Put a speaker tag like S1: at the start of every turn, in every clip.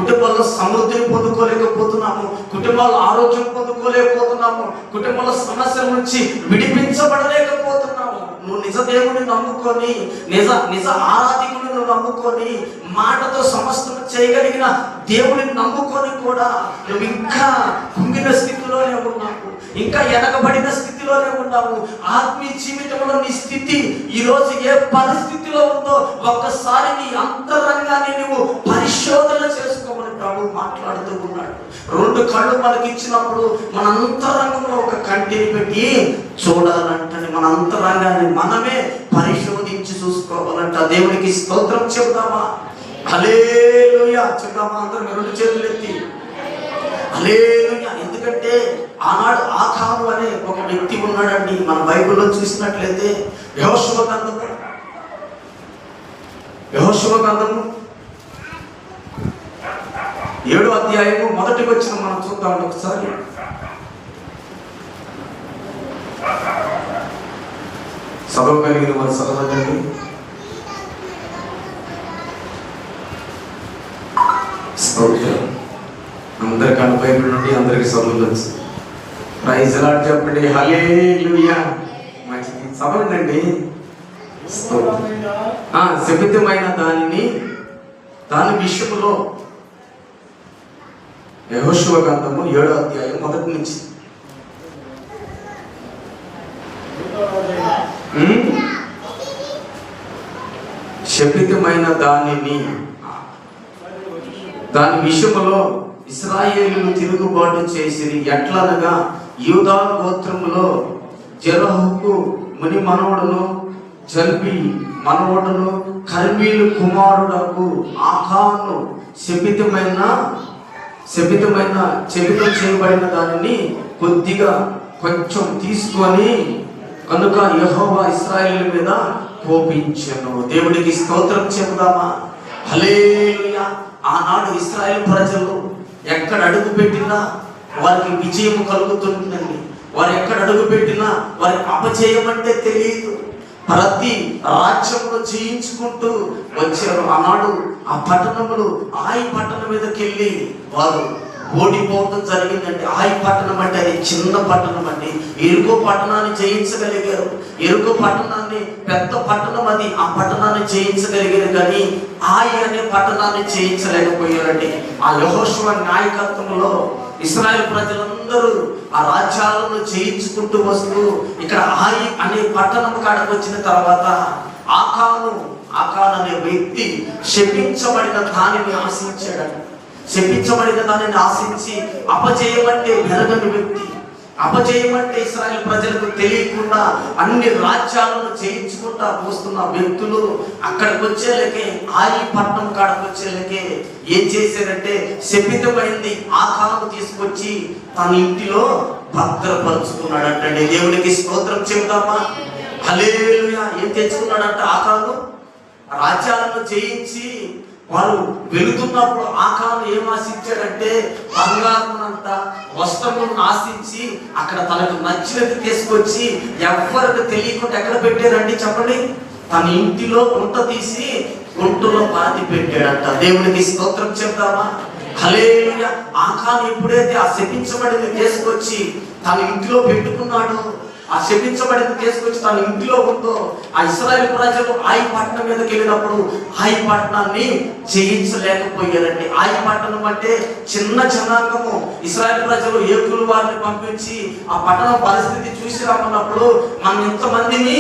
S1: కుటుంబంలో సమృద్ధిని పొందుకోలేకపోతున్నాము, కుటుంబాల్లో ఆరోగ్యం పొందుకోలేకపోతున్నాము, కుటుంబంలో సమస్యల నుంచి విడిపించబడలేకపోతున్నాము. నువ్వు నిజ దేవుని నమ్ముకొని, నిజ ఆరాధికులను నమ్ముకొని, మాటతో సమస్తం చేయగలిగిన దేవుని నమ్ముకొని కూడా నువ్వు ఇంకా కుంగిన స్థితిలోనే ఉన్నావు, ఇంకా వెనకబడిన స్థితిలోనే ఉన్నావు. ఆత్మీయ జీవితంలో నీ స్థితి ఈరోజు ఏ పరిస్థితిలో ఉందో ఒక్కసారి నీ అంతరంగాన్ని నువ్వు పరిశోధన చేసుకోమని ప్రభు మాట్లాడుతూ ఉన్నాడు. రెండు కళ్ళు మనకి ఇచ్చినప్పుడు మన అంతరంగంలో ఒక కంటిని పెట్టి చూడాలంటే మన అంతరంగాన్ని మనమే పరిశోధించి చూసుకోవాలంట. దేవునికి స్తోత్రం చెబుదామా? హల్లెలూయా చెబుదామా? అందరం రెండు చేతులు ఎత్తి హల్లెలూయా. ఎందుకంటే ఆనాడు ఆకాను అనే ఒక వ్యక్తి ఉన్నాడండి. మన బైబిల్లో చూసినట్లయితే యెహోషువ గ్రంథము 7వ అధ్యాయము 1వ వచనం మనం చూద్దాం ఒకసారి. చదవగలిగిన వారు చదవగలిగి అందరికన్నా బైబిల్ నుండి అందరికి చదవచ్చు. ప్రైజ్ లార్డ్ చెప్పండి. హల్లెలూయా. మంచిది చదవండి. శపితమైన దాని విషయంలో యెహోషువ గ్రంథము 7వ అధ్యాయం 1 నుంచి. శపితమైన దాని విషయంలో ఇశ్రాయేలును తిరుగుబాటు చేసిరి. ఎట్లనగా యూదా గోత్రములో జెరహుకు ముని మనవడును, జల్పి మనవడును, కర్మీలు కుమారుడకు ఆకాను శపితం చేయబడిన దానిని కొంచెం తీసుకొని కనుక యెహోవా ఇశ్రాయేలు మీద కోపించెను. దేవుడికి స్తోత్రం చెబుదామా? హల్లెలూయా. ఆనాడు ఇశ్రాయేలు ప్రజలు ఎక్కడ అడుగు పెట్టినా వారికి విజయం కలుగుతుందండి. వారు ఎక్కడ అడుగు పెట్టినా వారికి అపజయం అంటే తెలియదు. ప్రతి రాజ్యంలో జయించుకుంటూ వచ్చారు. ఆనాడు ఆ పట్టణములు ఆయి పట్టణం మీదకి వెళ్ళి వారు ఓడిపోవడం జరిగిందండి. ఆయి పట్టణం అంటే అది చిన్న పట్టణం అండి. ఎరుకో పట్టణాన్ని జయించగలిగారు. ఎరుకో పట్టణాన్ని పెద్ద పట్టణం, అది ఆ పట్టణాన్ని జయించగలిగారు, కానీ ఆయి అనే పట్టణాన్ని జయించలేకపోయారండి. ఆ యెహోషువ నాయకత్వంలో ఇశ్రాయేలు ప్రజలందరూ ఆ రాజ్యాలను జయించుకుంటూ వస్తూ ఇక్కడ ఆయి అనే పట్టణం కాడకు వచ్చిన తర్వాత ఆకాను అనే వ్యక్తి శపించబడిన దానిని ఆశించాడు. శపించబడిన దానిని ఆశించి అపజయం అంటే వెరగని వ్యక్తి, అపజయం అంటే ఇశ్రాయేలు ప్రజలకు తెలియకుండా అన్ని రాజ్యాలను జయించుకుంటా పోస్తున్న వ్యక్తులు అక్కడికి వచ్చేలకే, ఆయి పట్టణం కాడకు వచ్చేలకే ఏం చేశారంటే శపితమైంది ఆకాను తీసుకొచ్చి తన ఇంటిలో భద్రపరుచుకున్నాడంటండి. దేవునికి స్తోత్రం చెబుదామా? హల్లెలూయా. ఏం తెచ్చుకున్నాడంట ఆకాను? రాజ్యాలను జయించి వారు వెళుతున్నప్పుడు ఆకాను ఏం ఆశించాడంటే బంగారమునంత వస్త్రములను ఆశించి అక్కడ తనకు నచ్చినది తీసుకొచ్చి ఎవ్వరికి తెలియకుండా ఎక్కడ పెట్టారండి చెప్పండి? తన ఇంటిలో గుంట తీసి గుంటలో పాతి పెట్టాడంట. దేవునికి స్తోత్రం చెప్తామా? హల్లెలూయా. ఆకాను ఎప్పుడైతే ఆ శపించబడింది తీసుకొచ్చి తన ఇంటిలో పెట్టుకున్నాడో, ఆ శపించబడింది తీసుకొచ్చి తన ఇంటిలో ఉందో, ఆ ఇశ్రాయేలు ప్రజలు ఆయి పట్టణం మీదకి వెళ్ళినప్పుడు ఆయి పట్టణాన్ని జయించలేకపోయారండి. ఆయి పట్టణం అంటే చిన్న జనాంగము. ఇశ్రాయేలు ప్రజలు ఏకులు వారిని పంపించి ఆ పట్టణం పరిస్థితి చూసి రామన్నప్పుడు మనం ఇంతమందిని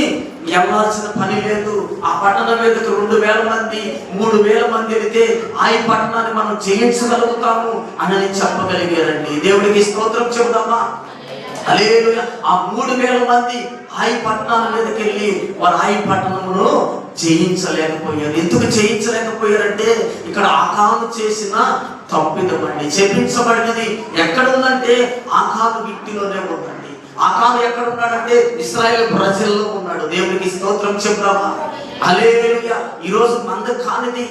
S1: వెళ్ళాల్సిన పని లేదు, ఆ పట్టణం మీదకి 2000 మంది 3000 మంది వెళితే ఆయి పట్టణాన్ని మనం జయించగలుగుతాము అని చెప్పగలిగారండి. దేవుడికి స్తోత్రం చెబుదామా? హల్లెలూయా. ఆ 3000 మంది ఆయి పట్టణాల మీదకి వెళ్ళి వారు ఆయి పట్టణమును జయించలేకపోయారు. ఎందుకు జయించలేకపోయారంటే ఇక్కడ ఆకాను చేసిన తప్పిదం అండి. చెప్పించబడినది ఎక్కడ ఉందంటే ఆకాను ఇంటిలోనే ఉందండి. ఆకాను ఎక్కడ ఉన్నాడంటే ఇశ్రాయేలు ప్రజల్లో ఉన్నాడు. దేవునికి స్తోత్రం చెప్తామా? హల్లెలూయా. ఈరోజు మంది కానిది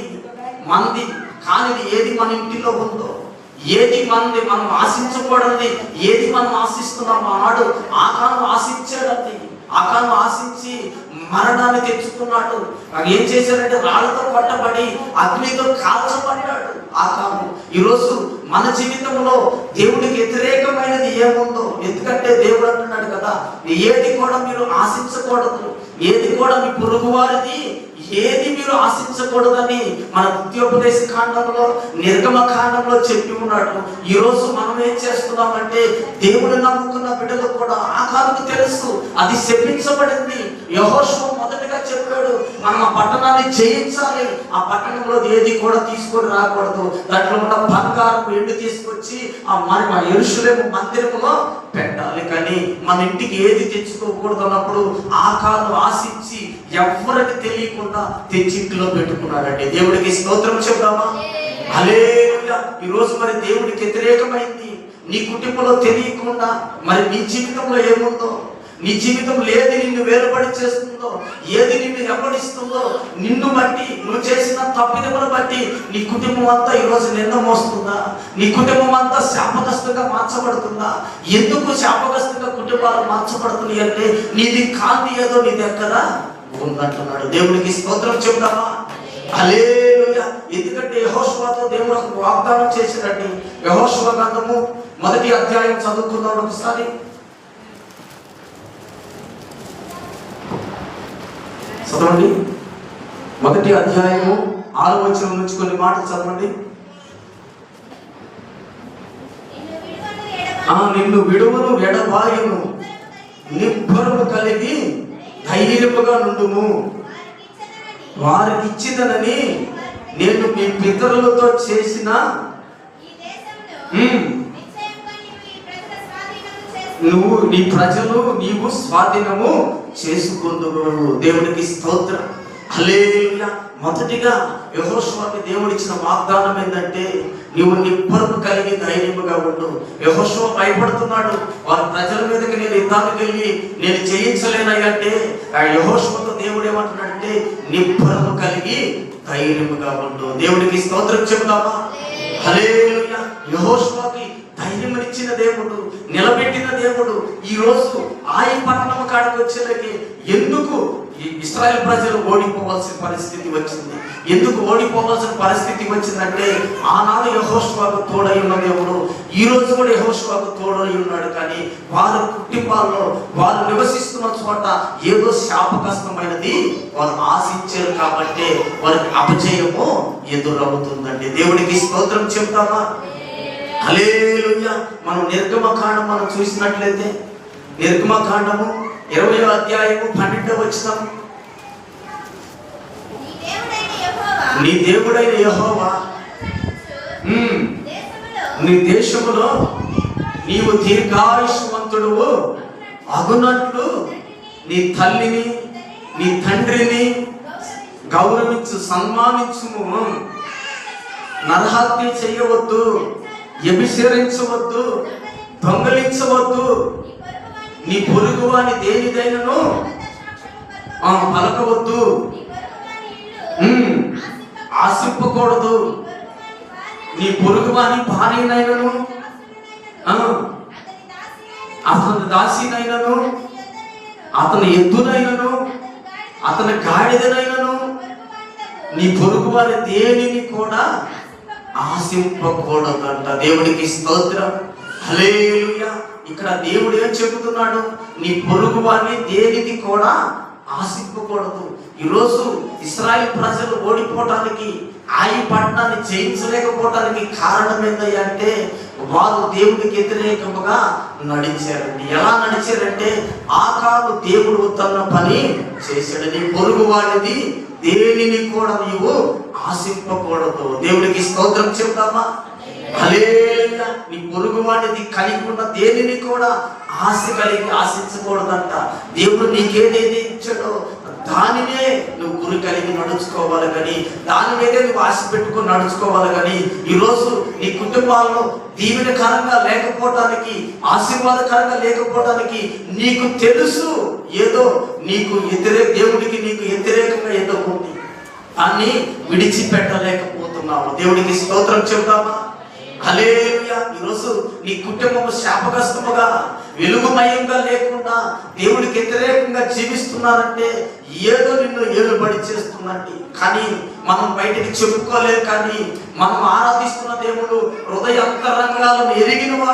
S1: ఏది మన ఇంటిలో ఉందో, ఏది మనది మనం ఆశించకూడదు, ఏది మనం ఆశిస్తున్నామో ఆనాడు ఆకాను ఆశించాడండి. ఆకాను ఆశించి మరణాన్ని తెచ్చుకున్నాడు. ఏం చేశాడంటే రాళ్లతో కొట్టబడి అగ్నితో కాల్చబడ్డాడు. ఆకాను. ఈరోజు మన జీవితంలో దేవుడికి వ్యతిరేకమైనది ఏముందో, ఎందుకంటే దేవుడు అంటున్నాడు కదా, ఏది కూడా మీరు ఆశించకూడదు, ఏది కూడా మీ పొరుగు వారిది ఏది మీరు ఆశించకూడదని మన ద్వితీయోపదేశ కాండంలో నిర్గమ కాండంలో చెప్పి ఉన్నాడు. ఈరోజు మనం ఏం చేస్తున్నామంటే దేవుడు నమ్ముకున్న బిడ్డలు కూడా ఆకానుకు తెలుసు అది శపించబడింది. యెహోషువ మొదటగా చెప్పాడు, మనం ఆ పట్టణాన్ని జయించాలి, ఆ పట్టణంలో ఏది కూడా తీసుకొని రాకూడదు, దాంట్లో ఉన్న బంగారం ఎండు తీసుకొచ్చి ఆ యెరూషలేము మందిరములో పెట్టాలి, కానీ మన ఇంటికి ఏది తెచ్చుకోకూడదు అన్నప్పుడు ఆకాను ఆశించి ఎవరికి తెలియకుండా తెచ్చి ఇంట్లో పెట్టుకున్నాడండి. దేవుడికి స్తోత్రం చెప్దామా? హల్లెలూయా. ఈరోజు మరి దేవుడికి వ్యతిరేకమైంది నీ కుటుంబంలో తెలియకుండా మరి నీ జీవితంలో ఏముందో, నీ జీవితంలో ఏది నిన్ను వేరుపడి చేస్తుందో, ఏది నిన్ను వెంబడిస్తుందో, నిన్ను బట్టి నువ్వు చేసిన తప్పిదమును బట్టి నీ కుటుంబం అంతా ఈరోజు నింద మోస్తుందా? నీ కుటుంబం అంతా శాపగ్రస్తుగా మార్చబడుతుందా? ఎందుకు శాపగ్రస్తుగా కుటుంబాలు మార్చబడుతున్నాయి అంటే నీది కాంతి ఏదో నీ దగ్గర ఉందంటున్నాడు. దేవుడికి స్తోత్రం చెప్తామా? హల్లెలూయా. ఎందుకంటే యెహోషువతో దేవుడు ఒక వాగ్దానం చేశాడండి. యెహోషువ గ్రంథము 1వ అధ్యాయం చదువుకుందాం ఒకసారి. చదవండి. 1వ అధ్యాయము 6వ వచనం నుంచి కొన్ని మాటలు చదవండి. నిన్ను విడువను ఎడబాయను, నిబ్బరము కలిగి ధైర్యముగా నుండుము, వారికి ఇచ్చినని నేను మీ పితరులతో చేసిన నువ్వు నీ ప్రజలు నీవు స్వాధీనము చేసుకుందువు. దేవునికి స్తోత్రం. హల్లెలూయా. మొదటిగా యెహోషువకి దేవుడు ఇచ్చిన వాగ్దానం ఏంటంటే నీవు నిబ్బరము కలిగి ధైర్యముగా ఉండు. యెహోషువ భయపడుతున్నాడు, వారి ప్రజల మీదకి నేను యుద్ధానికి వెళ్ళి నేను జయించలేనంటే ఆ యెహోషువతో దేవుడు ఏమంటున్నాడంటే నిబ్బరము కలిగి ధైర్యముగా ఉండు. దేవుడికి స్తోత్రం చెబుతామా? హల్లెలూయా. యెహోషువకి ధైర్యం ఇచ్చిన దేవుడు, నిలబెట్టిన దేవుడు ఈరోజు ఆయి పట్టణం కాడికి వచ్చేలకి ఎందుకు ఇశ్రాయేల్ ప్రజలు ఓడిపోవాల్సిన పరిస్థితి వచ్చింది? ఎందుకు ఓడిపోవాల్సిన పరిస్థితి వచ్చిందంటే ఆనాడు యెహోషువకు తోడై ఉన్న దేవుడు ఈ రోజు కూడా యెహోషువకు తోడై ఉన్నాడు, కానీ వారి కుటుంబాల్లో వారు నివసిస్తున్న చోట ఏదో శాపగ్రస్తమైనది వారు ఆశించారు కాబట్టి వారికి అపజయము ఎదురవుతుందండి. దేవుడికి స్తోత్రం చెప్తామా? హల్లెలూయా. మనం నిర్గమకాండం మనం చూసినట్లయితే నిర్గమకాండము 20వ అధ్యాయము 12వ వచనం, నీ దేవుడైన యెహోవా నీ దేశములో నీవు దీర్ఘాయుష్మంతుడువు అగునట్లు నీ తల్లిని నీ తండ్రిని గౌరవించు, సన్మానించుము, నరహత్య చేయవద్దు, వ్యభిచరించవద్దు, దొంగలించవద్దు, నీ పొరుగువాని దేనిదైనను పలకవద్దు, ఆశింపకూడదు, నీ పొరుగువాని భార్యనైనను అతని దాసినైనను అతని ఎద్దునైనను అతని గాడిదనైనను నీ పొరుగువారి దేనిని కూడా ఆశింపకూడదంట. దేవుడికి స్తోత్రం. హల్లెలూయా. ఇక్కడ దేవుడు ఏం చెబుతున్నాడు? నీ పొరుగు వారిని దేనిది కూడా ఆశింపకూడదు. ఈరోజు ఇశ్రాయేల్ ప్రజలు ఓడిపోవటానికి, ఆయి పట్టణాన్ని జయించలేకపోవటానికి కారణం ఏంటయ్యా అంటే వారు దేవుడికి వ్యతిరేకముగా నడిచారండి. ఎలా నడిచారంటే ఆకాను దేవుడు తన పని చేశాడు. నీ పొరుగు వాడిది దేనిని కూడా నీవు ఆశింపకూడదు. దేవుడికి స్తోత్రం చెప్తామా? హల్లెలూయా. నీ పొరుగు వాడిది కలిగి ఉన్న దేనిని కూడా ఆశ కలిగి ఆశించకూడదంట. దేవుడు నీకేదైతే ఇచ్చాడో దానినే నువ్వు గురి కలిగి నడుచుకోవాలి, కానీ దాని మీదే నువ్వు ఆశ పెట్టుకుని నడుచుకోవాలి. కానీ ఈరోజు నీ కుటుంబాల్లో దీవెనకరంగా లేకపోవటానికి, ఆశీర్వాదకరంగా లేకపోవటానికి నీకు తెలుసు ఏదో నీకు దేవుడికి నీకు వ్యతిరేకంగా ఏదో ఉంది, దాన్ని విడిచిపెట్టలేకపోతున్నావు. దేవుడికి స్తోత్రం చెబుతామా? హల్లెలూయా. ఈరోజు నీ కుటుంబము శాపగ్రస్తముగా వెలుగుమయంగా లేకుండా దేవుడికి వ్యతిరేకంగా జీవిస్తున్నారంటే ఏదో నిన్ను ఏలుబడి చేస్తున్నట్టు. కానీ మనం బయటికి చెప్పుకోలేము. కానీ మనం ఆరాధిస్తున్న దేవుడు హృదయాంతరంగాలను ఎరిగిన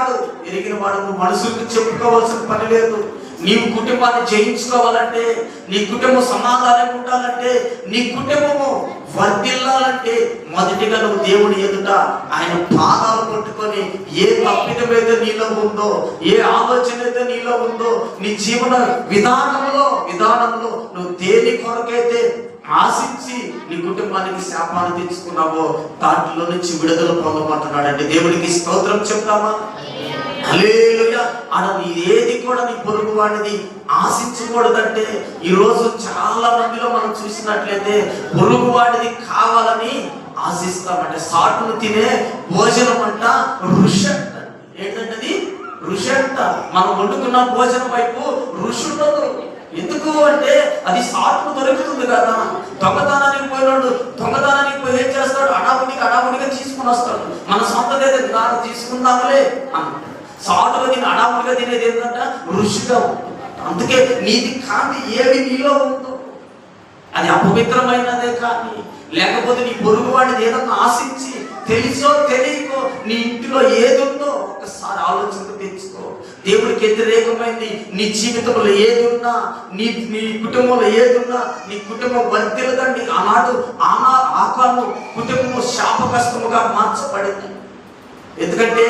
S1: వాడు నువ్వు మనుషులకు చెప్పుకోవాల్సిన పని లేదు. నీవు కుటుంబాన్ని జయించుకోవాలంటే, నీ కుటుంబం సమాధానం ఉండాలంటే, నీ కుటుంబము వర్ధిల్లాలంటే మొదటిగా నువ్వు దేవుని ఎదుట ఆయన పాదాలు పట్టుకొని ఏ తప్పిదమైతే నీలో ఉందో, ఏ ఆలోచన అయితే నీలో ఉందో, నీ జీవన విధానంలో నువ్వు దేని కొరకైతే ఆశించి నీ కుటుంబానికి శాపాన్ని తెచ్చుకున్నావో దాంట్లో నుంచి విడుదల పొందమంటున్నాడండి. దేవుడికి స్తోత్రం చెప్తామా? హల్లెలూయా. ఏది కూడా నీ పొరుగు వాడిని ఆశించకూడదంటే, ఈరోజు చాలా మందిలో మనం చూసినట్లయితే పొరుగు వాడిది కావాలని ఆశిస్తామంటే, సాటును తినే భోజనం అంట ఋషి అంట. ఏంటంటే ఋషి అంట. మనం వండుకున్న భోజనం వైపు ఋషి ఉండదు. ఎందుకు అంటే అది సాటును దొరుకుతుంది కదా. దొంగతనానికి పోయి ఏం చేస్తాడు? అడావుడిగా తీసుకుని వస్తాడు. మన సొంతదేదో తీసుకుందామలే సాటుగా తిని అడావుడిగా తినేది ఏంటంటే ఋషిగా ఉంటుంది. అందుకే నీది కాంతి ఏమి నీలో ఉందో అది అపవిత్రమైనదే. కానీ లేకపోతే నీ పొరుగు వాడిని ఏదన్నా ఆశించి తెలిసో తెలియకో నీ ఇంటిలో ఏది ఉందో ఒకసారి ఆలోచనకు తెచ్చుకో. దేవుడికి వ్యతిరేకమైంది నీ జీవితంలో ఏది ఉన్నా, నీ కుటుంబంలో ఏది ఉన్నా, నీ కుటుంబం వర్ధిల్లదండి. ఆనాడు ఆకాను కుటుంబము శాపగ్రస్తముగా మార్చబడింది. ఎందుకంటే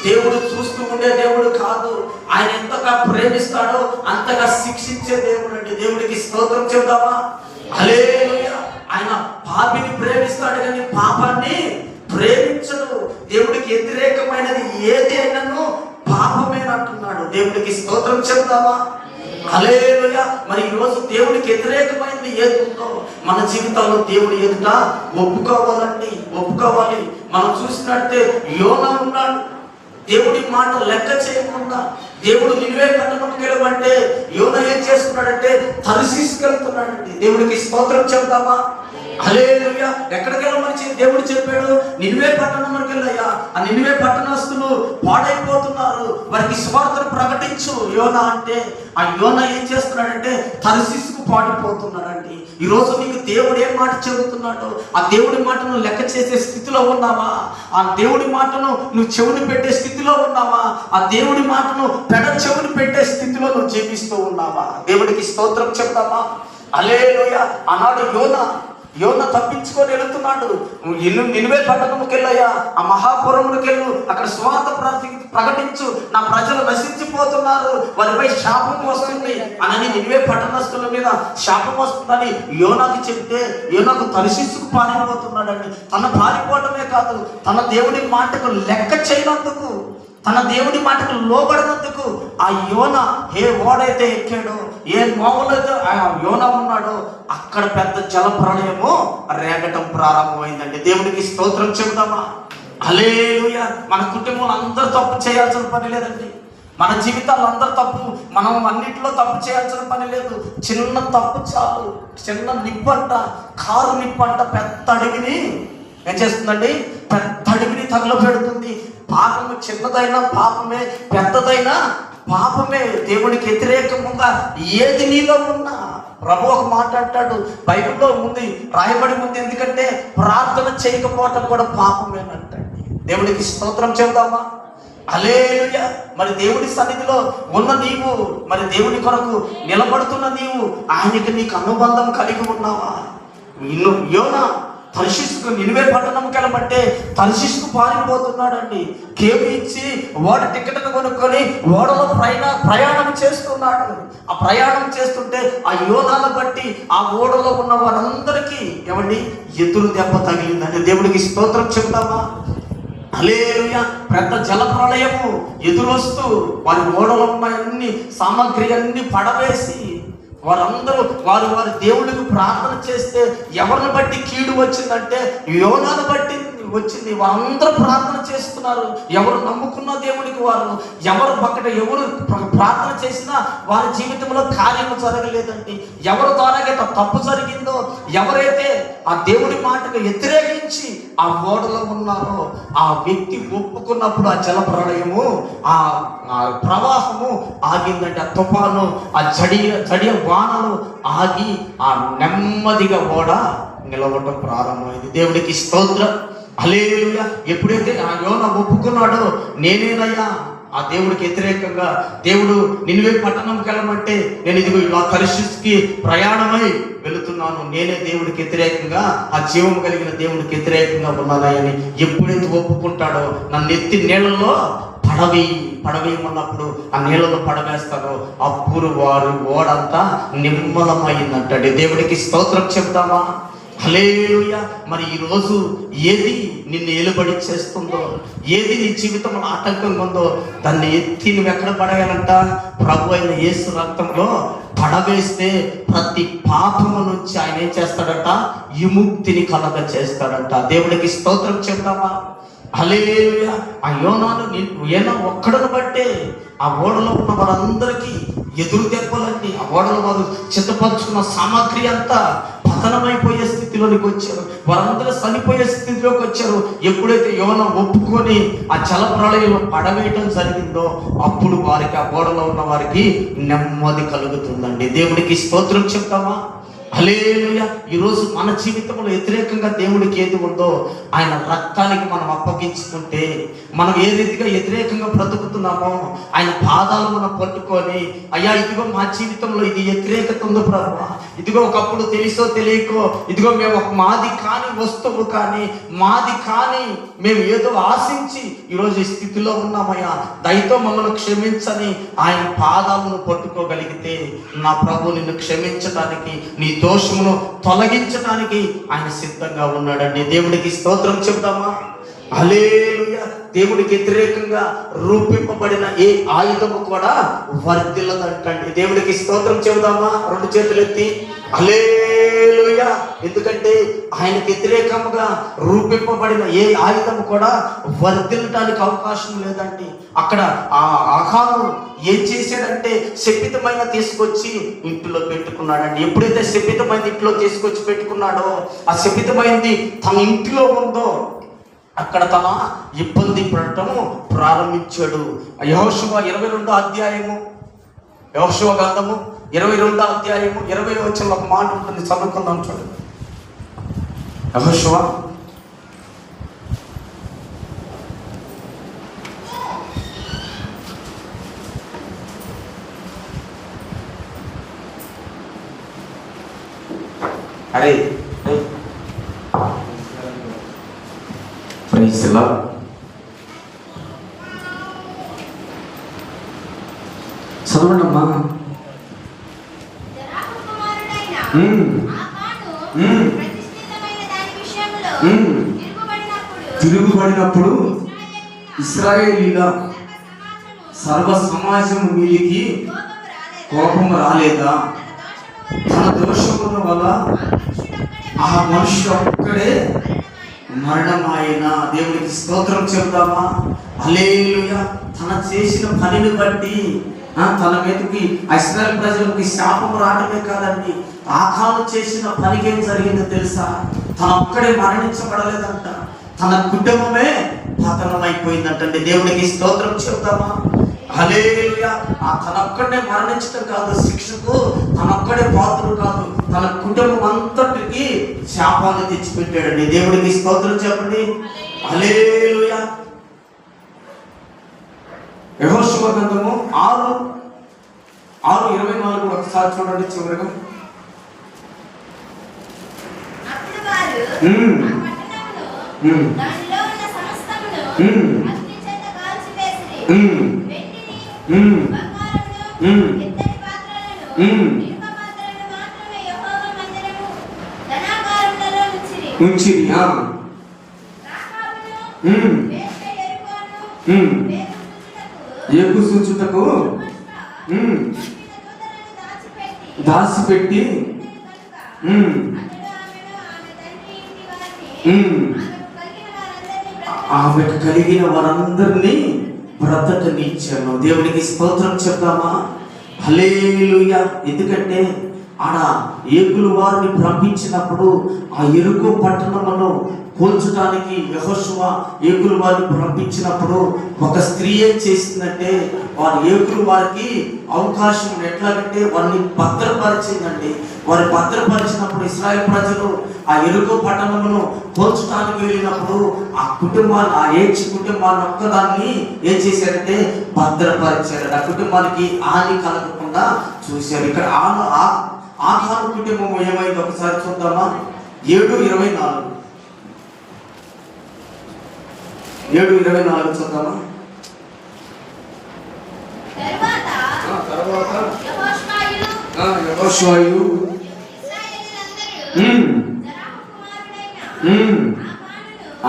S1: దేవుడు చూస్తూ ఉండే దేవుడు కాదు. ఆయన ఎంతగా ప్రేమిస్తాడో అంతగా శిక్షించే దేవుడు అండి. దేవుడికి స్తోత్రం చెప్తావా? హల్లెలూయా. ఆయన పాపిని ప్రేమిస్తాడు కానీ పాపాన్ని ప్రేమించడు. దేవుడికి వ్యతిరేకమైనది ఏది అయినను పాపమేనంటున్నాడు. దేవుడికి స్తోత్రం చెప్తావా? హల్లెలూయా. మరి ఈరోజు దేవుడికి వ్యతిరేకమైనది ఏది ఉందో మన జీవితంలో దేవుడి ఎదుట ఒప్పుకోవాలి. మనం చూసినట్టే యోనా ఉన్నాడు. దేవుడి మాట లెక్క చేయకుండా దేవుడు నినివే పట్టణంకి వెళ్ళమంటే యోనా ఏం చేసుకున్నాడంటే తరసీసుకెళ్తున్నాడండి. దేవుడికి స్తోత్రం చెప్తామా? హల్లెలూయా. ఎక్కడికి వెళ్ళమని దేవుడు చెప్పాడు? నినివే పట్టణంకి వెళ్ళయ్యా. ఆ నినివే పట్టణస్తులు పాడైపోతున్నారు, వారికి సువార్తను ప్రకటించు యోనా అంటే ఆ యోనా ఏం చేస్తున్నాడంటే తరసీసుకు పాడిపోతున్నాడండి. ఈరోజు నీకు దేవుడు ఏం మాట చెబుతున్నాడు? ఆ దేవుడి మాటను లెక్క చేసే స్థితిలో ఉన్నావా? ఆ దేవుడి మాటను నువ్వు చెవుని పెట్టే స్థితిలో ఉన్నావా? ఆ దేవుడి మాటను పెడ చెవుని పెట్టే స్థితిలో నువ్వు జీవిస్తూ ఉన్నావా? దేవుడికి స్తోత్రం చెప్తామా? హల్లెలూయా. ఆనాడు యోనా తప్పించుకొని వెళుతున్నాడు. నినివే పట్టణంకి వెళ్ళయ్యా, ఆ మహాపురమునికి వెళ్ళు, అక్కడ స్వార్థ ప్రకటించు, నా ప్రజలు నశించిపోతున్నారు, వారిపై శాపం వస్తుంది అని నినివే పట్టణస్తుల మీద శాపం వస్తుందని యోనాకు చెప్తే యోనాకు తరసీసుకు పారిపోతున్నాడండి. తన పారిపోవటమే కాదు, తన దేవుడి మాటకు లెక్క చేయనందుకు, తన దేవుడి మాటకు లోబడినందుకు ఆ యోనా ఏ ఓడైతే ఎక్కాడో, ఏ మోహలైతే ఆ యోనా ఉన్నాడో అక్కడ పెద్ద జల ప్రళయము రేగటం ప్రారంభమైందండి. దేవుడికి స్తోత్రం చెబుతామా? హల్లెలూయా. మన కుటుంబంలో అందరూ తప్పు చేయాల్సిన పని లేదండి. మన జీవితాల్లో అందరూ తప్పు, మనం అన్నింటిలో తప్పు చేయాల్సిన పని లేదు. చిన్న తప్పు చాలు. చిన్న నిప్పంట, కారు నిప్పంట పెద్ద అడిగిని ఏం చేస్తుందండి? పెద్ద అడిగిని తగలబెడుతుంది. పాపము చిన్నదైనా పాపమే, పెద్దదైనా పాపమే. దేవుడికి వ్యతిరేకంగా ఏది నీలో ఉన్నా ప్రభు ఒక మాట అంటాడు, బైబిల్లో ఉంది, రాయబడి ఉంది. ఎందుకంటే ప్రార్థన చేయకపోవటం కూడా పాపమేనంటండి. దేవుడికి స్తోత్రం చెబుదామా? హల్లెలూయా. మరి దేవుడి సన్నిధిలో ఉన్న నీవు, మరి దేవుని కొరకు నిలబడుతున్న నీవు, ఆయనకి నీకు అనుబంధం కలిగి ఉన్నావా? యోనా తర్షీసుకు నినివే పట్టణంకి వెళ్ళమంటే తర్షీసుకు పారిపోతున్నాడండి. కేబు ఇచ్చి ఓడ టికెట్ను కొనుక్కొని ఓడలో ప్రయాణం చేస్తున్నాడు. ఆ ప్రయాణం చేస్తుంటే ఆ యోనాను బట్టి ఆ ఓడలో ఉన్న వారందరికీ ఎదురు దెబ్బ తగిలిందంటే దేవుడికి స్తోత్రం చెప్తామా? హల్లెలూయా. పెద్ద జల ప్రళయము ఎదురొస్తూ వారి ఓడలో ఉన్న అన్ని సామాగ్రి అన్ని పడవేసి వారందరూ వారి దేవుడికి ప్రార్థన చేస్తే ఎవరిని బట్టి కీడు వచ్చిందంటే యోనాను బట్టి వచ్చింది. వారందరూ ప్రార్థన చేస్తున్నారు. ఎవరు నమ్ముకున్న దేవునికి వారు, ఎవరు పక్కన ఎవరు ప్రార్థన చేసినా వారి జీవితంలో కార్యము జరగలేదండి. ఎవరి ద్వారా తప్పు జరిగిందో, ఎవరైతే ఆ దేవుని మాటకు వ్యతిరేకించి ఆ ఓడలో ఉన్నారో ఆ వ్యక్తి ఒప్పుకున్నప్పుడు ఆ జల ప్రళయము, ఆ ప్రవాహము ఆగిందంటే, ఆ తుఫాను, ఆ జడియ వానలు ఆగి ఆ నెమ్మదిగా ఓడ నిలవటం ప్రారంభమైంది. దేవుడికి స్తోత్రం, హల్లెలూయా. ఎప్పుడైతే ఆ యోనా ఒప్పుకున్నాడో, నేనేనయ్యా ఆ దేవుడికి వ్యతిరేకంగా, దేవుడు నినివే పట్టణంకి వెళ్ళమంటే నేను ఇదిగో ఇలా తర్షీషుకి ప్రయాణమై వెళుతున్నాను, నేనే దేవుడికి వ్యతిరేకంగా, ఆ జీవం కలిగిన దేవుడికి వ్యతిరేకంగా ఉన్నానని ఎప్పుడైతే ఒప్పుకుంటాడో, నన్ను ఎత్తి నీళ్ళలో పడవేయమన్నప్పుడు ఆ నీళ్ళలో పడవేస్తారో అప్పుడు వారు ఓడంతా నిమ్మలమైందంటే దేవుడికి స్తోత్రం చెప్తామా? హల్లెలూయా. మరి ఈరోజు ఏది నిన్ను ఏలుబడి చేస్తుందో, ఏది నీ జీవితంలో ఆటంకంగా ఉందో దాన్ని ఎత్తి నువ్వు ఎక్కడ పడేయాలంట? ప్రభు అయిన యేసు రక్తంలో పడవేస్తే ప్రతి పాపము నుంచి ఆయన ఏం చేస్తాడంట? విముక్తిని కలగ చేస్తాడంట. దేవుడికి స్తోత్రం చెప్తామా? హల్లెలూయా. ఆ యోనా ఒక్కడను బట్టే ఆ ఓడలో ఉన్న వారందరికీ ఎదురు దెబ్బలండి. ఆ ఓడలో వారు చిత్తపరుచుకున్న సామాగ్రి అంతా పతనమైపోయే స్థితిలోనికి వచ్చారు. వారందరూ చనిపోయే స్థితిలోకి వచ్చారు. ఎప్పుడైతే యోనా ఒప్పుకొని ఆ జల ప్రళయంలో పడవేయటం జరిగిందో అప్పుడు వారికి, ఆ ఓడలో ఉన్న వారికి నెమ్మది కలుగుతుందండి. దేవుడికి స్తోత్రం చెప్తామా? హల్లెలూయా. ఈరోజు మన జీవితంలో వ్యతిరేకంగా దేవుడికి ఏది ఉందో ఆయన రక్తానికి మనం అప్పగించుకుంటే, మనం ఏ రీతిగా వ్యతిరేకంగా బ్రతుకుతున్నామో ఆయన పాదాలు మనం పట్టుకొని, అయ్యా ఇదిగో మా జీవితంలో ఇది వ్యతిరేకత ఉంది ప్రభువా, ఇదిగో ఒకప్పుడు తెలుసో తెలియకో, ఇదిగో మేము ఒక మాది కాని వస్తువు కానీ, మాది కానీ మేము ఏదో ఆశించి ఈరోజు ఈ స్థితిలో ఉన్నామయ్యా, దయతో మమ్మల్ని క్షమించని ఆయన పాదాలను పట్టుకోగలిగితే నా ప్రభు నిన్ను క్షమించడానికి, నీ దోషమును తొలగించడానికి ఆయన సిద్ధంగా ఉన్నాడండి. దేవుడికి స్తోత్రం చెప్తామా? హల్లెలూయా. దేవుడికి వ్యతిరేకంగా రూపింపబడిన ఏ ఆయుధము కూడా వర్ధిల్లదంటండి. దేవుడికి స్తోత్రం చెబుదామా? రెండు చేతులు ఎత్తి హల్లెలూయా. ఎందుకంటే ఆయనకి వ్యతిరేకంగా రూపింపబడిన ఏ ఆయుధము కూడా వర్ధిల్లడానికి అవకాశం లేదండి. అక్కడ ఆ ఆహారం ఏం చేశాడంటే శపితమైన తీసుకొచ్చి ఇంట్లో పెట్టుకున్నాడండి. ఎప్పుడైతే శపితమైన ఇంట్లో తీసుకొచ్చి పెట్టుకున్నాడో, ఆ శపితమైనది తన ఇంటిలో ఉందో అక్కడ తన ఇబ్బంది పడటము ప్రారంభించాడు. యెహోషువ 22వ అధ్యాయము, యెహోషువ గ్రంథము 22వ అధ్యాయము 20వ వచనంలో ఒక మాట ఉంటుంది, చదువుకుందాం చూడండి. యెహోషువ అరే ప్రైజ్ ది లార్డ్. చదవండి అమ్మా. తిరుగుబడినప్పుడు ఇశ్రాయేలీల సర్వ సమాజం మీదికి కోపం రాలేదా? తన దోషముల వల్ల ఆ మనుషుడు ఒక్కడే మరణమాయన. దేవుడికి స్తోత్రం చెబుదామా? హల్లెలూయా. తన చేసిన పనిని బట్టి తన మీదకి ఇశ్రాయేలు ప్రజలకి శాపం రావడమే కాదండి, ఆకాను చేసిన పనికి ఏం జరిగిందో తెలుసా? తన ఒక్కడే మరణించబడలేదంట, తన కుటుంబమే పతనమైపోయిందంటండి. దేవుడికి స్తోత్రం చెబుతామా? హల్లెలూయా. తనొక్కడే మరణించడం కాదు, శిక్షకు తనొక్కడే పాత్రుడు కాదు, తన కుటుంబం అంతటికి శాపాన్ని తెచ్చిపెట్టాడండి. దేవుడికి స్తోత్రం చెప్పండి. హల్లెలూయా. యెహోషువ గ్రంథము 6:24 ఒకసారి చూడండి చివరిగా. ఏకుసూచుటకు దాచిపెట్టి ఆమెకు కలిగిన వారందరినీ బ్రతకనిచ్చాను. దేవునికి స్తోత్రం చెప్దామా? హల్లెలూయా. ఎందుకంటే ఆడ ఏగులు వారిని పంపించినప్పుడు ఆ యెరికో పట్టణమును కూల్చడానికి యెహోషువ ఏగులు వారిని పంపించినప్పుడు ఒక స్త్రీ ఏం చేసిందంటే వారు ఏగులు వారికి అవకాశం ఎట్లాగంటే వారిని భద్రపరిచిందండి. వారు భద్రపరిచినప్పుడు ఇశ్రాయేలు ప్రజలు ఆ యెరికో పట్టణమును కూల్చడానికి వెళ్ళినప్పుడు ఆ కుటుంబాన్ని, ఆ ఏడ్చి కుటుంబాన్ని ఒక్కదాన్ని ఏం చేశారంటే భద్రపరిచారు. ఆ కుటుంబానికి హాని కలగకుండా చూశారు. ఇక్కడ ఆహార కుటుంబం ఏమైంది ఒకసారి చూద్దామా? 7:24 చూద్దామా? తర్వాత యెహోషువ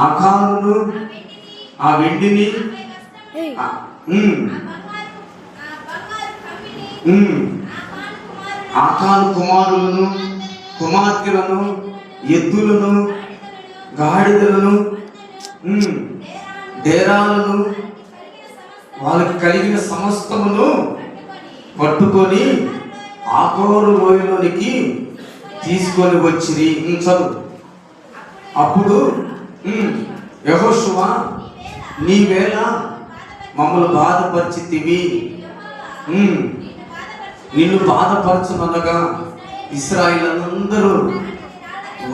S1: ఆకానును ఆ వెండిని ఆకాను కుమారులను కుమార్తెలను ఎద్దులను గాడిదలను డేరాలను వాళ్ళకి కలిగిన సమస్తమును పట్టుకొని ఆకోరు లోయలోనికి తీసుకొని వచ్చిరి. చదువు. అప్పుడు యెహోషువ నీవేళ మమ్మల్ని బాధపరిచితివి, నిన్ను బాధపరచునగా ఇశ్రాయేలులందరూ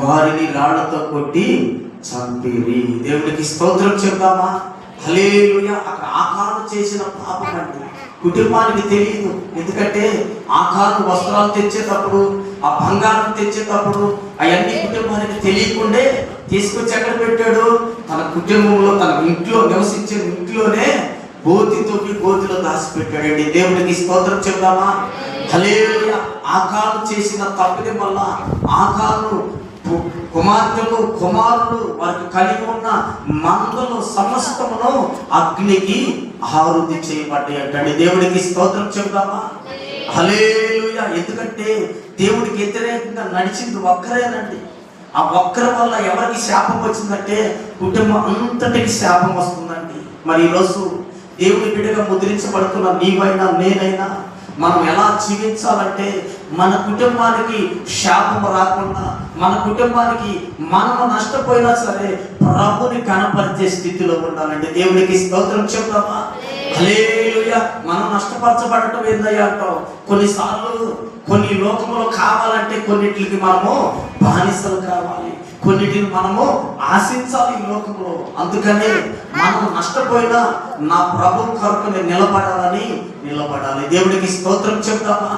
S1: వారిని రాళ్లతో కొట్టి చంపిరి. దేవునికి స్తోత్రం చెప్దామా? హల్లెలూయా. అక్కడ ఆకాను చేసిన పాపం అంటే కుటుంబానికి తెలియదు. ఎందుకంటే ఆకాను వస్త్రాలు తెచ్చేటప్పుడు, ఆ బంగారం తెచ్చేటప్పుడు అవన్నీ కుటుంబానికి తెలియకుండే తీసుకొచ్చి ఎక్కడ పెట్టాడు? తన కుటుంబంలో, తన ఇంట్లో నివసించే ఇంట్లోనే గోతిలో దాచిపెట్టాడండి. దేవునికి స్తోత్రం చెప్దామా? హల్లెలూయా. ఆకాను చేసిన తప్పిదం వల్ల ఆకాను కుమార్తెలు కుమారులు వారికి కలిగి ఉన్న మందలు సమస్తమును అగ్నికి ఆహుతి చేయబడ్డాయి అంటండి. దేవునికి స్తోత్రం చెప్దామా? హల్లెలూయా. ఎందుకంటే దేవుడికి వ్యతిరేకంగా నడిచింది ఒక్కరేనండి. ఆ ఒక్కరి వల్ల ఎవరికి శాపం వచ్చిందంటే కుటుంబం అంతటికి శాపం వస్తుందండి. మరి ఈరోజు దేవుడి బిడ్డగా ముద్రించబడుతున్న నీవైనా నేనైనా మనం ఎలా జీవించాలంటే మన కుటుంబానికి శాపం రాకుండా, మన కుటుంబానికి మనము నష్టపోయినా సరే ప్రభుని కనపరిచే స్థితిలో ఉండాలంటే దేవునికి స్తోత్రం చెప్తామా? హల్లెలూయా. మనం నష్టపరచబడటం ఏందయ్యా అంటాం. కొన్నిసార్లు కొన్ని లోకములు కావాలంటే కొన్నిటికి మనము బానిసలు కావాలి, కొన్నిటిని మనము ఆశించాలి ఈ లోకంలో. అందుకని మనం నష్టపోయినా నా ప్రభు కొరకు నిలబడాలి. దేవుడికి స్తోత్రం చెప్తామా?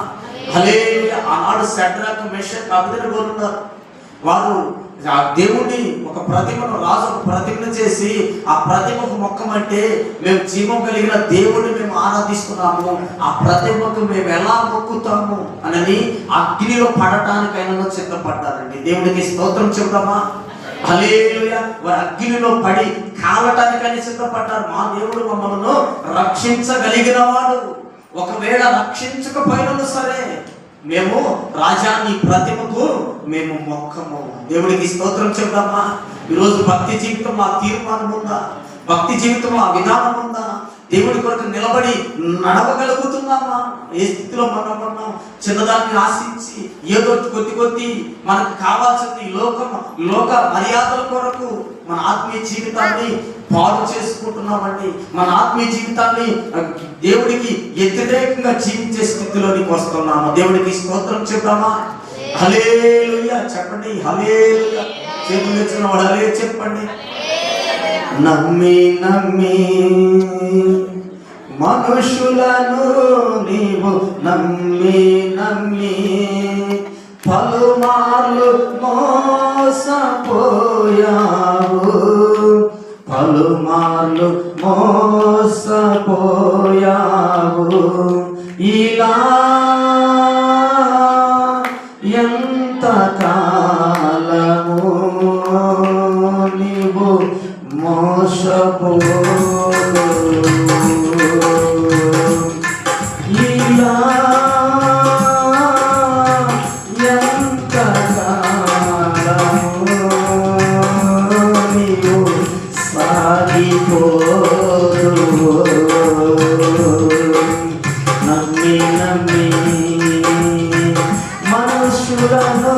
S1: హల్లెలూయా. ఆనాడు షడ్రక్ మెషక్ అబేద్నెగోలు ఉన్నారు. వారు ఆ దేవుడిని ఒక ప్రతిమను, రాజు ఒక ప్రతిమను చేసి ఆ ప్రతిమకు మొక్కమంటే మేము జీవం కలిగిన దేవుడిని మేము ఆరాధిస్తున్నాము, ఆ ప్రతిమకు మేము ఎలా మొక్కుతాము అని అగ్నిలో పడటానికైనా సిద్ధపడ్డారండి. దేవుడికి స్తోత్రం చెప్తామా? హల్లెలూయా. వారు అగ్నిలో పడి కాలటానికని సిద్ధపడ్డారు. మా దేవుడు మమ్మల్ని రక్షించగలిగిన వాడు. ఒకవేళ రక్షించకపోయినా సరే మేము రాజాని ప్రతిమకు మేము మొక్కము. దేవుడికి స్తోత్రం చెప్దామా? ఈరోజు భక్తి జీవితం ఆ తీర్మానం ఉందా? భక్తి జీవితం ఆ విధానం ఉందా? దేవుడి కొరకు నిలబడి నడవగలుగుతున్నామా? ఏ స్థితిలో మనం ఉన్నాం? చిన్నదాన్ని ఆశించి ఏదో కొద్ది మనకు కావాల్సింది లోక మర్యాదల కొరకు మన ఆత్మీయ జీవితాన్ని పాడు చేసుకుంటున్నామండి. మన ఆత్మీయ జీవితాన్ని దేవుడికి వ్యతిరేకంగా జీవించే స్థితిలోనికి వస్తున్నాము. దేవుడికి స్తోత్రం చెప్తామా? హల్లెలూయా చెప్పండి. హల్లెలూయా. చేతులు ఎత్తిన వాడు హల్లెలూయా చెప్పండి. నమ్మి మనుషులను నీవు నమ్మి పలుమార్లు మోసపోయావు, పలుమార్లు మోసపోయావు. ఇలా ఎంత కాలము నీవు మోసపోయావు. ఇలా ఎంత కాలము నీవు సాగి నమ్మి నమ్మి మనుషులను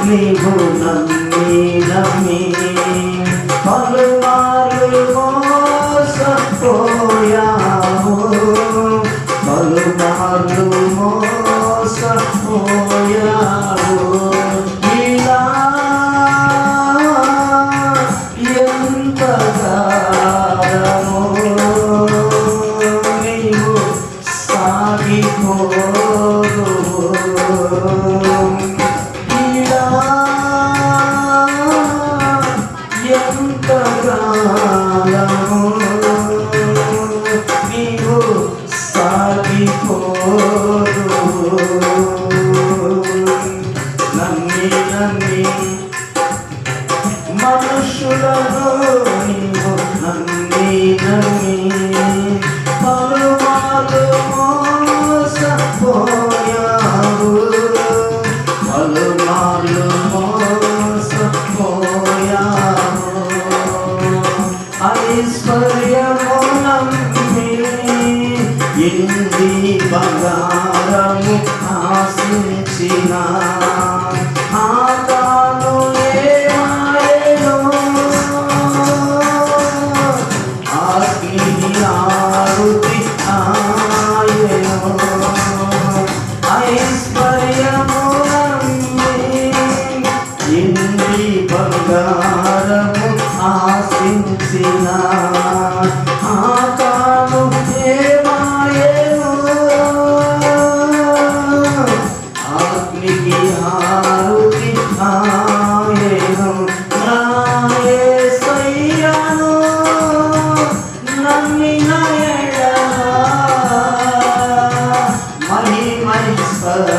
S1: నీవు నమ్మి నమ్మి పలుమార్లు మోసపోయావు, పలుమార్లు మోసపోయావు. ఇలా ఎంతగానో నీవు సాగిపోదు. ఇలా ఎంతగానో నీవు సాగిపోదు. నమ్మి నమ్మి మనుషులను నీవు నమ్మి నమ్మి పలుమార్లు మోసపోయావు, పలుమార్లు మోసపోయావు. ఐశ్వర్యము నమ్మి ఇంది బంగారము ఆశించిన ఆకాను ఏమాయెను, అగ్ని ఆరుతి ఆయెను. ఐశ్వర్యము నమ్మి ఇంది బంగారము ఆశించిన ఆకాను ఏమాయెను, అగ్నికి ఆరుతి ఆయెను. నా యేసయ్యను నమ్మిన ఎడల మహిమైశ్వర్యమే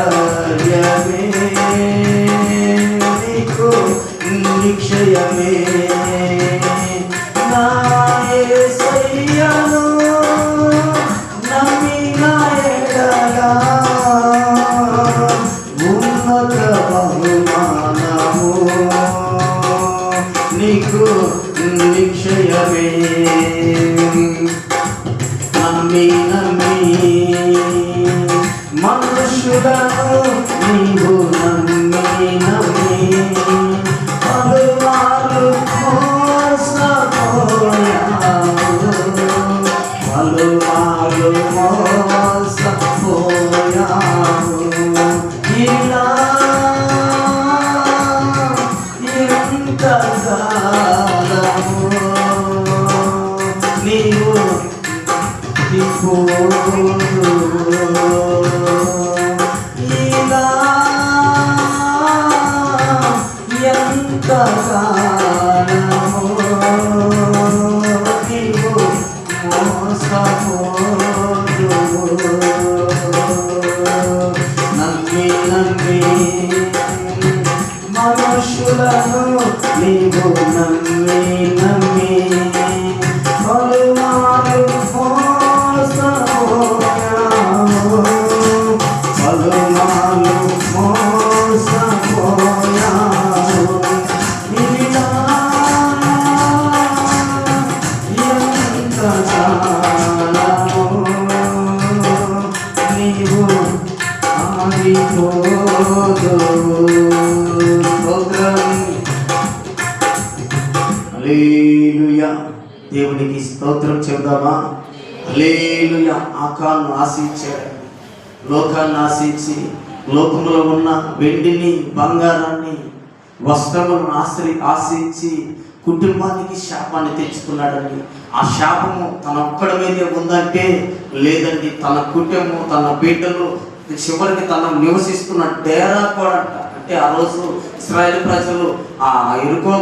S1: నీకు నిక్షయమే. నా యేసయ్యను నమ్మిన ఎడల ఉన్నత బహుమానము నీకు నిక్షయమే. నమ్మి నమ్మి మనుషులను నీవు నమ్మి నమ్మి పలుమార్లు మోసపోయావు, పలుమార్లు మోసపోయావు. ఇలా ఎంతకాలము నీవు దిక్కుపోదు. ఇలా ఎంతకాలము నీవు మోసపోదు. నమ్మి నమ్మి మనుషులను నీవు నమ్మి నమ్మి పలుమార్లు మోసపోయావు, పలుమార్లు మోసపోయావు. ఇలా ఎంతకాలము నీవు ఆగిపోదు. హల్లెలూయా. దేవునికి స్తోత్రం చెబుదామా? హల్లెలూయా. ఆకాను ఆశించాడు, లోకాన్ని ఆశించి లోకములో ఉన్న వెండిని బంగారాన్ని వస్త్రములను ఆశించి కుటుంబానికి శాపాన్ని తెచ్చుకున్నాడండి. ఆ శాపము తన ఒక్కడి మీదే ఉందంటే లేదండి, తన కుటుంబం తన బిడ్డలు చివరికి తను నివసిస్తున్న డేరా కూడా అంటే ఆ రోజు ఇశ్రాయేలు ప్రజలు ఆ ఇరుకో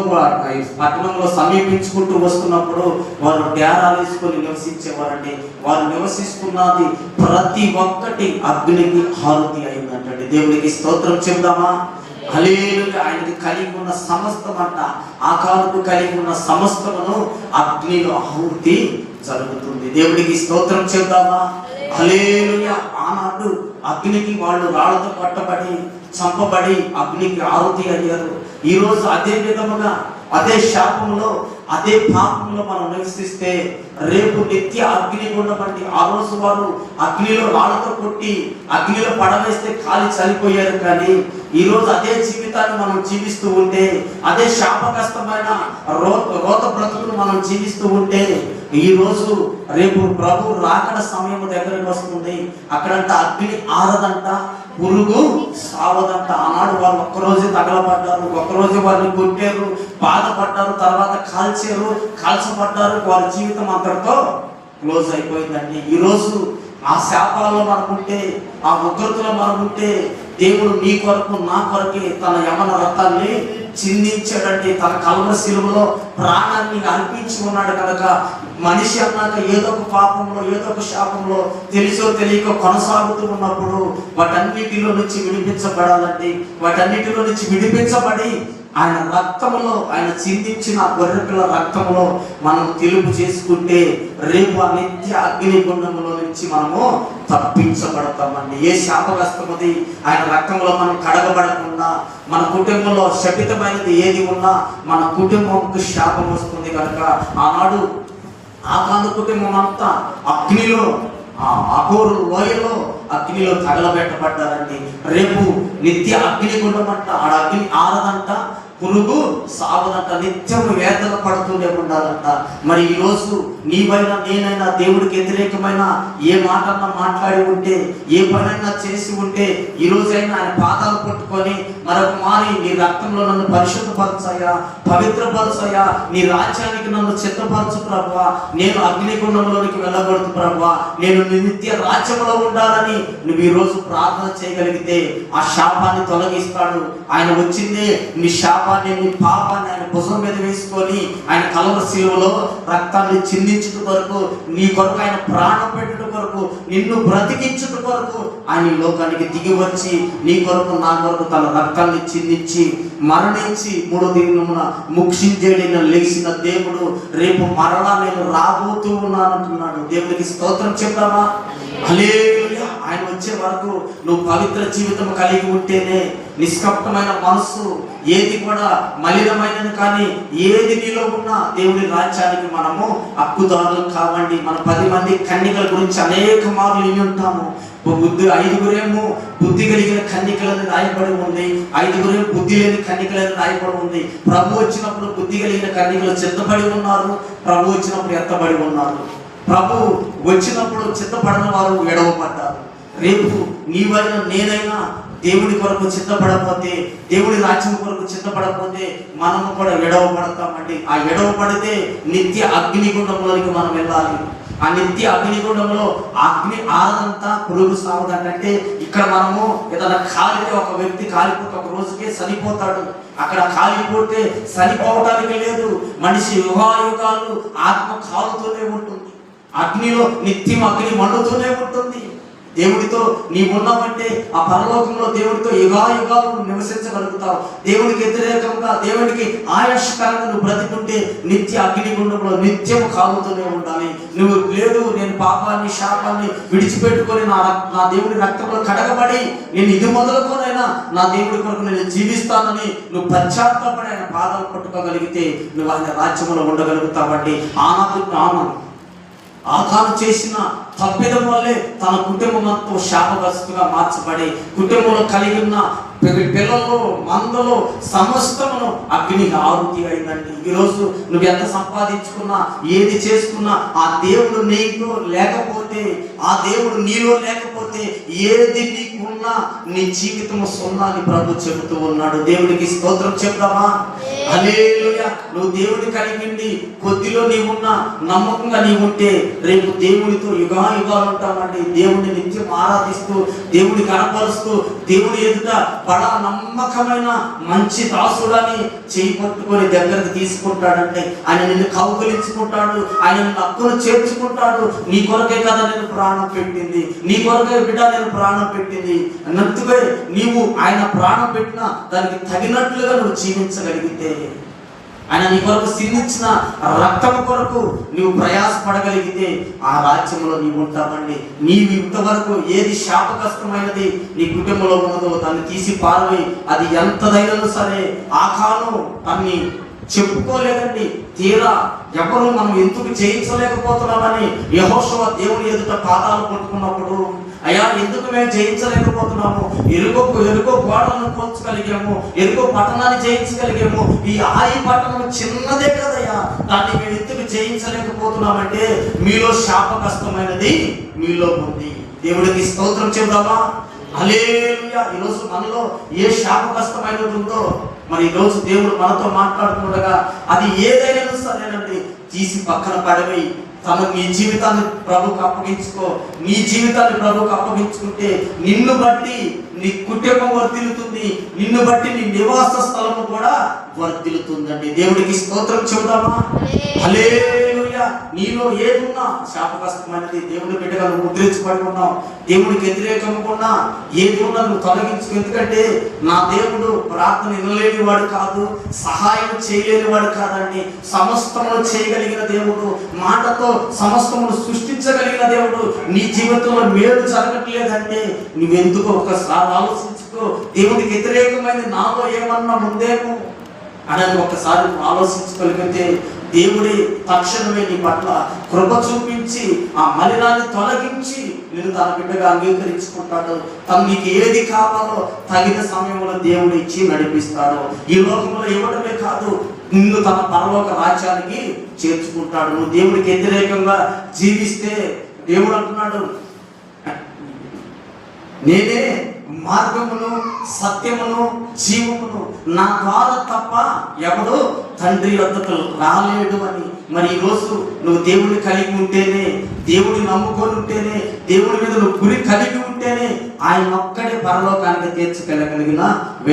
S1: పట్టణంలో సమీపించుకుంటూ వస్తున్నప్పుడు వారు డేరాలు వేసుకొని నివసించేవారండి. వారు నివసిస్తున్నది ప్రతి ఒక్కటి అగ్నికి హారతి అయిందంటండి. దేవునికి స్తోత్రం చెప్దామా? హల్లెలూయా. ఆయనకి కలిగి ఉన్న సమస్తం అంట, ఆకారుకు కలిగి ఉన్న సమస్తమును అగ్నిలో ఆహుతి జరుగుతుంది. దేవుడికి స్తోత్రం చెప్దామా? హల్లెలూయా. ఆనాడు అగ్నికి వాళ్ళు రాళ్లతో పట్టబడి చంపబడి అగ్నికి ఆహుతి అయ్యారు. ఈరోజు అదే విధముగా అదే శాపంలో అదే పాపంలో మనం నివసిస్తే రేపు నిత్య అగ్నిగుండం అండి. ఆ రోజు వారు అగ్నిలో రాళ్లతో కొట్టి అగ్నిలో పడవేస్తే కాలి చనిపోయారు. కానీ ఈ రోజు అదే జీవితాన్ని మనం జీవిస్తూ ఉంటే, అదే శాపగ్రస్తమైన రోత బ్రతుకును మనం జీవిస్తూ ఉంటే, ఈ రోజు రేపు ప్రభు రాకడ సమయం దగ్గరికి వస్తుంది. అక్కడంట అగ్ని ఆరదంట, పురుగు సావదంట. ఆనాడు వాళ్ళు ఒక్కరోజే తగలబడ్డారు, ఒక్కరోజే వారిని కొట్టారు, బాధపడ్డారు, తర్వాత కాల్చబడ్డారు. వారి జీవితం అంతటితో క్లోజ్ అయిపోయిందండి. ఈరోజు ఆ శాపాలలో మనకుంటే, ఆ ఉగ్రతలో మనకుంటే, దేవుడు నీ కొరకు నా కొరకే తన యమన రక్తాన్ని చిందించాడంటే, తన కల్వరి శిలువలో ప్రాణాన్ని అర్పించి ఉన్నాడు కనుక మనిషి అన్నాక ఏదో ఒక పాపంలో, ఏదో ఒక శాపంలో తెలిసో తెలియక కొనసాగుతూ ఉన్నప్పుడు వాటన్నిటిలో నుంచి విడిపించబడాలండి. వాటన్నిటిలో నుంచి విడిపించబడి ఆయన రక్తంలో, ఆయన చిందించిన గొర్రెపిల్ల రక్తంలో మనం తెలుపు చేసుకుంటే రేపు ఆ నిత్య అగ్నిగుండంలో నుంచి మనము తప్పించబడతామండి. ఏ శాపగ్రస్తమది ఆయన రక్తంలో మనం కడగబడకుండా, మన కుటుంబంలో శపితమైనది ఏది ఉన్నా మన కుటుంబంకు శాపం వస్తుంది కనుక ఆనాడు ఆకాను కుటుంబం అంతా అగ్నిలో, ఆ అఘోరు లోయలో అగ్నిలో తగలబెట్టబడ్డారండి. రేపు నిత్య అగ్నిగుండం అంట. ఆడ అగ్ని ఆరదంట, పురుగు సావదంట, నిత్యం వేదన పడుతూనే ఉండాలంట. మరి ఈరోజు నీవైనా నేనైనా దేవుడికి వ్యతిరేకమైన ఏ మాటన్నా మాట్లాడి ఉంటే, ఏ పనైనా చేసి ఉంటే, ఈ రోజైనా ఆయన పాదాలు పట్టుకొని మరొక మారి నీ రక్తంలో నన్ను పరిశుద్ధపరచయ్యా, పవిత్రపరచయ్యా, నీ రాజ్యానికి నన్ను చిత్తపరచు ప్రభువా, నేను అగ్నిగుండంలోనికి వెళ్ళకూడదు ప్రభువా, నేను నిత్య రాజ్యంలో ఉండాలని నువ్వు ఈరోజు ప్రార్థన చేయగలిగితే ఆ శాపాన్ని తొలగిస్తాడు. ఆయన వచ్చిందే నీ శాపాన్ని, నీ పాపాన్ని ఆయన భుజం మీద వేసుకొని ఆయన కల్వరి శిలువలో రక్తాన్ని చిందించుట కొరకు, నీ కొరకు ఆయన ప్రాణం పెట్టుట కొరకు, నిన్ను బ్రతికించుట కొరకు ఆయన ఈ లోకానికి దిగి వచ్చి నీ కొరకు నా కొరకు తన రక్తాన్ని చిందించి మరణించి మూడో దినమున ముక్షించేడిన లేచిన దేవుడు రేపు మరలా నేను రాబోతూ ఉన్నానంటున్నాడు. దేవునికి స్తోత్రం చెప్తామా? హల్లెలూయా. ఆయన వచ్చే వరకు నువ్వు పవిత్ర జీవితం కలిగి ఉంటేనే, నిష్కపటమైన మనస్సు, ఏది కూడా మలినమైనది కానీ ఏది నీలో ఉన్నా దేవుని రాజ్యానికి మనము హక్కుదారులు కావండి. మన 10 మంది కన్యకల గురించి అనేక మార్లు విని ఉంటాము. ఐదుగురేమో బుద్ధి కలిగిన కన్యకలని రాయబడి ఉంది, 5గురేమో బుద్ధి లేని కన్యకలని రాయబడి ఉంది. ప్రభు వచ్చినప్పుడు బుద్ధి కలిగిన కన్యకలు చిత్తపడి ఉన్నారు, ప్రభు వచ్చినప్పుడు ఎత్తబడి ఉన్నారు. ప్రభు వచ్చినప్పుడు చిత్తపడిన వారు ఎడవబడ్డారు. రేపు నీవైనా నేనైనా దేవుడి కొరకు చిత్తపడకపోతే, దేవుడి రాజ్యం కొరకు చిత్తపడకపోతే మనము కూడా ఎడవబడతామండి. ఆ ఎడవబడితే నిత్య అగ్నిగుండంలోనికి మనం వెళ్ళాలి. ఆ నిత్య అగ్నిగుండంలో అగ్ని ఆరదంతా, పురుగు సావదంట. అంటే ఇక్కడ మనము ఏదైనా కాలితే, ఒక వ్యక్తి కాలిపోతే ఒక రోజుకే చనిపోతాడు. అక్కడ కాలిపోతే చనిపోవడానికి లేదు. మనిషి యుగాయుగాలు ఆత్మ కాలుతూనే ఉంటుంది. అగ్నిలో నిత్యం అగ్ని మండుతూనే ఉంటుంది. దేవుడితో నీవు ఉన్నావంటే ఆ పరలోకంలో దేవుడితో యుగాయుగాలు నువ్వు నివసించగలుగుతావు. దేవుడికి వ్యతిరేకంగా, దేవుడికి ఆయాస్కరంగా నువ్వు బ్రతికుంటే నిత్య అగ్నిగుండంలో నిత్యం కాలుతూనే ఉండాలి. నువ్వు లేదు నేను పాపాన్ని, శాపాన్ని విడిచిపెట్టుకొని నా దేవుడి రక్తంలో కడగబడి నేను ఇది మొదలుకోనైనా నా దేవుడి కొరకు నేను జీవిస్తానని నువ్వు పశ్చాత్తాపడి ఆయన పాదాలు పట్టుకోగలిగితే నువ్వు ఆయన రాజ్యంలో ఉండగలుగుతావండి. ఆకాను చేసిన తప్పిదం వల్లే తన కుటుంబం అంతా శాపగ్రస్తుగా మార్చబడి, కుటుంబంలో కలిగి ఉన్న పిల్లలు, మందలు సమస్తమును అగ్ని ఆహుతి అయిందండి. ఈరోజు నువ్వు ఎంత సంపాదించుకున్నా, ఏది చేసుకున్నా ఆ దేవుడు నీకు లేకపోతే, ఆ దేవుడు నీలో లేకపోతే ఏది నీకున్నా నీ జీవితం సున్నా అని ప్రభు చెబుతూ ఉన్నాడు. దేవుడికి స్తోత్రం చెప్తామా? హల్లెలూయా. నువ్వు దేవుడి కలిగింది కొద్దిలో నీవున్నా, నమ్మకంగా నీవుంటే రేపు దేవుడితో యుగాయుగాలు ఉంటామండి. దేవుడిని నిత్యం ఆరాధిస్తూ, దేవుడి కనపరుస్తూ, దేవుడి ఎదుట బడా నమ్మకమైన మంచి దాసుడని చేయి పట్టుకొని దగ్గరకు తీసుకుంటాడంటే ఆయన నిన్ను కౌగిలించుకుంటాడు, ఆయన నిన్ను హక్కును చేర్చుకుంటాడు. నీ కొరకే కదా నేను ప్రాణం పెట్టింది, నీ కొరకే బిడ్డ నేను ప్రాణం పెట్టింది అన్నట్టుగా నీవు ఆయన ప్రాణం పెట్టినా దానికి తగినట్లుగా నువ్వు జీవించగలిగితే, ఆయన నీ కొరకు సిందించిన రక్తం కొరకు నువ్వు ప్రయాసపడగలిగితే ఆ రాజ్యంలో నీవు ఉంటావండి. నీవు ఇంతవరకు ఏది శాపగ్రస్తమైనది నీ కుటుంబంలో ఉన్నదో దాన్ని తీసి పారవేయి. అది ఎంతదైనా సరే. ఆకాను అన్ని చెప్పుకోలేదండి. తీరా ఎవరు మనం ఎందుకు జయించలేకపోతున్నామని యెహోషువ దేవుని ఎదుట పాదాలు పట్టుకున్నప్పుడు, అయ్యా ఎందుకు మేము జయించలేకపోతున్నాము, ఎరుకో గోడలను కూల్చగలిగాము, ఎరుకో పట్టణాన్ని జయించగలిగాము, ఈ పట్టణం చిన్నదే కదయ్యా, దాన్ని మేము ఎందుకు జయించలేకపోతున్నామంటే మీలో శాపగ్రస్తమైనది మీలో ఉంది. దేవుడికి స్తోత్రం చెబుదామా? హల్లెలూయా. ఈరోజు మనలో ఏ శాపగ్రస్తమైనది ఉందో మరి ఈరోజు దేవుడు మనతో మాట్లాడుతుండగా అది ఏదైనా సరేనండి తీసి పక్కన పడవేయి. నీ జీవితాన్ని ప్రభుకు అప్పగించుకో. నీ జీవితాన్ని ప్రభుకు అప్పగించుకుంటే నిన్ను బట్టి నీ కుటుంబం వర్ధిల్లుతుంది, నిన్ను బట్టి నీ నివాస స్థలము కూడా వర్ధిల్లుతుందండి. దేవుడికి స్తోత్రం చెబుదామా? హల్లెలూయా. నీలో ఏదున్నా శాపగ్రస్తమైనది దేవుని బిడ్డగా నువ్వు ముద్రించబడి ఉన్నావు. దేవుడికి వ్యతిరేకంగా ఏది ఉన్నా నువ్వు తొలగించుకో. ఎందుకంటే నా దేవుడు ప్రార్థన వినలేని వాడు కాదు, సహాయం చేయలేని వాడు కాదండి. సమస్తమును చేయగలిగిన దేవుడు, మాటతో సమస్తమును సృష్టించగలిగిన దేవుడు. నీ జీవితంలో మేలు జరగట్లేదంటే నువ్వెందుకో ఒకసారి ఆలోచించుకో. దేవుడికి వ్యతిరేకమైన నాలో ఏమన్నా ఉందేమో అని ఒకసారి ఆలోచించగలిగితే దేవుడే తక్షణమే నీ పట్ల కృప చూపించి ఆ మలినాన్ని తొలగించి నేను తన బిడ్డగా అంగీకరించుకుంటాడు. తను నీకు ఏది కావాలో తగిన సమయంలో దేవుడు ఇచ్చి నడిపిస్తాడు. ఈ లోకంలో ఇవ్వడమే కాదు, నిన్ను తన పరలోక రాజ్యానికి చేర్చుకుంటాడు. నువ్వు దేవుడికి వ్యతిరేకంగా జీవిస్తే దేవుడు అంటున్నాడు, నేనే మార్గమును సత్యమును జీవమును, నా ద్వారా తప్ప ఎవడు తండ్రి వద్దకు రాలేడు అని. మరి ఈరోజు నువ్వు దేవుడిని కలిగి ఉంటేనే, దేవుడిని నమ్ముకొని ఉంటేనే, దేవుడి మీద నువ్వు గురి కలిగి ఉంటేనే ఆయన ఒక్కడే పరలోకానికి తీర్చగలగలిగిన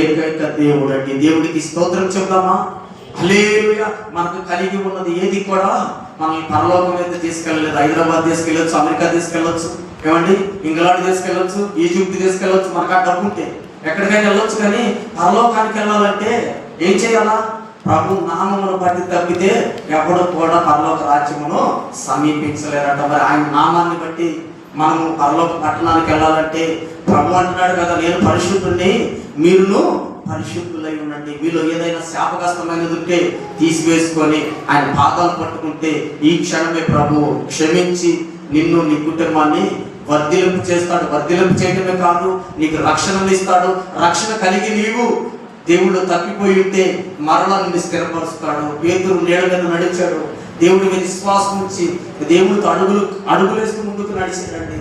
S1: ఏకైక దేవుడు అండి. దేవుడికి స్తోత్రం చెప్దామా? హల్లెలూయా. మనకు కలిగి ఉన్నది ఏది కూడా మనల్ని పరలోకం మీద తీసుకెళ్ళలేదు. హైదరాబాద్ తీసుకెళ్ళొచ్చు, అమెరికా తీసుకెళ్ళొచ్చు, ఏమండి ఇంగ్లాండ్ తీసుకెళ్ళొచ్చు, ఈజిప్ట్ తీసుకెళ్ళొచ్చు. మనకు ఆ డబ్బు ఉంటే ఎక్కడికైనా వెళ్ళొచ్చు. కానీ పరలోకానికి వెళ్ళాలంటే ఏం చేయాలా? ప్రభు నామమును బట్టి తప్పితే ఎప్పుడు కూడా పరలోక రాజ్యమును సమీపించలేరట. మరి ఆయన నామాన్ని బట్టి మనము పరలోక పట్టణానికి వెళ్ళాలంటే ప్రభు అంటున్నాడు కదా, నేను పరిశుద్ధుడిని, మీరును పరిశుద్ధులై ఉండండి. మీలో ఏదైనా శాపగ్రస్తమైనది ఉంటే తీసివేసుకొని ఆయన పాదాలు పట్టుకుంటే ఈ క్షణమే ప్రభు క్షమించి నిన్ను నీ కుటుంబాన్ని వర్ధిలింపు చేస్తాడు. వర్ధిలింపు చేయడమే కాదు, నీకు రక్షణను ఇస్తాడు. రక్షణ కలిగి నీవు దేవుడు తప్పిపోయి ఉంటే మరలా నిన్ను స్థిరపరుస్తాడు. పేతురు నీళ్ళ మీద నడిచాడు, దేవుడి మీద విశ్వాసం ఉంచి దేవుడితో అడుగులేస్తూ ముందుకు నడిచాడండి.